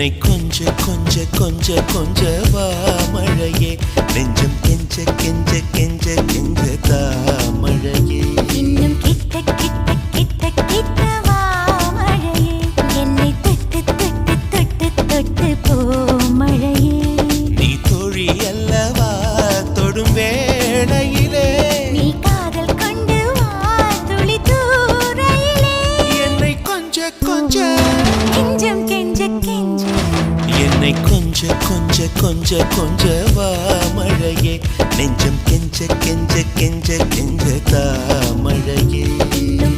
என்னை கொஞ்ச கொஞ்ச கொஞ்ச கொஞ்ச வா மழையே நெஞ்சம் கெஞ்ச கெஞ்ச கெஞ்ச கெஞ்ச தா மழையே இன்னும் கிட்ட கிட்ட கிட்ட கிட்ட வா மழையே என்னை தொட்டு தொட்டு தொட்டு தொட்டு போ மழையே நீ தோழி அல்லவா தொடும் வேளையிலே நீ காதல் கொண்டு வா துளி தூரையிலே என்னை கொஞ்ச கொஞ்ச கெஞ்சம் கெஞ்ச கெஞ்ச என்னை கொஞ்ச கொஞ்ச கொஞ்ச கொஞ்ச வா மழையே நெஞ்சம் கெஞ்ச கெஞ்ச கெஞ்ச கெஞ்ச தா மழையே இன்னும்